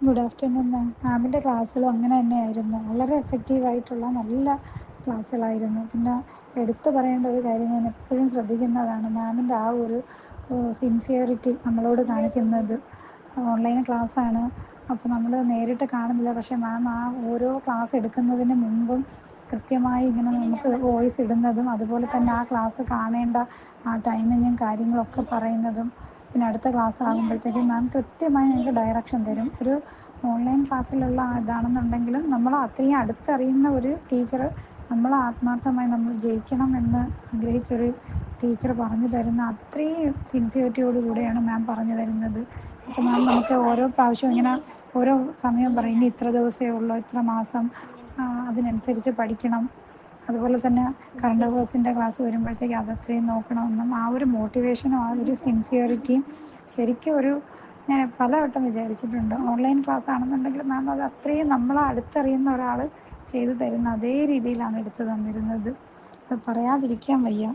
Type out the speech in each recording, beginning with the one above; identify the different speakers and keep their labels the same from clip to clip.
Speaker 1: Good afternoon മാം. മാമിൻ്റെ ക്ലാസ്സുകളും അങ്ങനെ തന്നെയായിരുന്നു. വളരെ എഫക്റ്റീവായിട്ടുള്ള നല്ല ക്ലാസ്സുകളായിരുന്നു. പിന്നെ എടുത്തു പറയേണ്ട ഒരു കാര്യം, ഞാൻ എപ്പോഴും ശ്രദ്ധിക്കുന്നതാണ് മാമിൻ്റെ ആ ഒരു സിൻസിയറിറ്റി നമ്മളോട് കാണിക്കുന്നത്. ഓൺലൈൻ ക്ലാസ്സാണ്, അപ്പോൾ നമ്മൾ നേരിട്ട് കാണുന്നില്ല. പക്ഷേ മാം ആ ഓരോ ക്ലാസ് എടുക്കുന്നതിന് മുമ്പും കൃത്യമായി ഇങ്ങനെ നമുക്ക് വോയിസ് ഇടുന്നതും, അതുപോലെ തന്നെ ആ ക്ലാസ് കാണേണ്ട ആ ടൈമിങ്ങും കാര്യങ്ങളൊക്കെ പറയുന്നതും, പിന്നെ അടുത്ത ക്ലാസ് ആകുമ്പോഴത്തേക്കും മാം കൃത്യമായി ഞങ്ങൾക്ക് ഡയറക്ഷൻ തരും. ഒരു ഓൺലൈൻ ക്ലാസ്സിലുള്ള ഇതാണെന്നുണ്ടെങ്കിലും നമ്മൾ അത്രയും അടുത്തറിയുന്ന ഒരു ടീച്ചർ, നമ്മൾ ആത്മാർത്ഥമായി നമ്മൾ ജയിക്കണം എന്ന് ആഗ്രഹിച്ചൊരു ടീച്ചർ പറഞ്ഞു തരുന്ന അത്രയും സിൻസിയറിറ്റിയോട് കൂടെയാണ് മാം പറഞ്ഞു തരുന്നത്. അപ്പോൾ മാം നമുക്ക് ഓരോ പ്രാവശ്യവും ഇങ്ങനെ ഓരോ സമയം പറയും, ഇനി ഇത്ര ദിവസമേ ഉള്ളൂ, ഇത്ര മാസം, അതിനനുസരിച്ച് പഠിക്കണം. അതുപോലെ തന്നെ കറണ്ട് അഫേഴ്സിൻ്റെ ക്ലാസ് വരുമ്പോഴത്തേക്ക് അതത്രയും നോക്കണമെന്നും, ആ ഒരു മോട്ടിവേഷനും ആ ഒരു സിൻസിയറിറ്റിയും ശരിക്കും ഒരു, ഞാൻ പലവട്ടം വിചാരിച്ചിട്ടുണ്ട്. ഓൺലൈൻ ക്ലാസ് ആണെന്നുണ്ടെങ്കിൽ മാം അത് അത്രയും നമ്മളെ അടുത്തറിയുന്ന ഒരാൾ ചെയ്തു തരുന്ന അതേ രീതിയിലാണ് എടുത്തു തന്നിരുന്നത്. അത് പറയാതിരിക്കാൻ വയ്യ.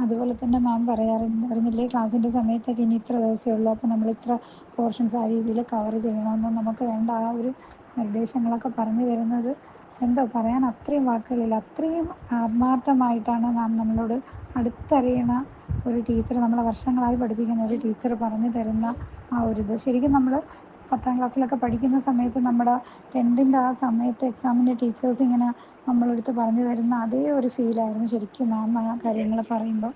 Speaker 1: അതുപോലെ തന്നെ മാം പറയാറുണ്ടായിരുന്നില്ലേ, ക്ലാസ്സിൻ്റെ സമയത്തൊക്കെ ഇനി ഇത്ര ദിവസമേ ഉള്ളൂ, അപ്പോൾ നമ്മൾ ഇത്ര പോർഷൻസ് ആ രീതിയിൽ കവർ ചെയ്യണമെന്നും നമുക്ക് വേണ്ട ആ ഒരു നിർദ്ദേശങ്ങളൊക്കെ പറഞ്ഞു തരുന്നത്. എന്തോ പറയാൻ അത്രയും വാക്കുകളില്ല. അത്രയും ആത്മാർത്ഥമായിട്ടാണ് മാം നമ്മളോട് അടുത്തറിയണ ഒരു ടീച്ചർ, നമ്മളെ വർഷങ്ങളായി പഠിപ്പിക്കുന്ന ഒരു ടീച്ചർ പറഞ്ഞു തരുന്ന ആ ഒരു ഇത്. ശരിക്കും നമ്മൾ 10ാം ക്ലാസ്സിലൊക്കെ പഠിക്കുന്ന സമയത്ത് നമ്മുടെ 10ൻ്റെ ആ സമയത്ത് എക്സാമിൻ്റെ ടീച്ചേഴ്സ് ഇങ്ങനെ നമ്മളെടുത്ത് പറഞ്ഞു തരുന്ന അതേ ഒരു ഫീലായിരുന്നു ശരിക്കും മാം ആ കാര്യങ്ങൾ പറയുമ്പോൾ.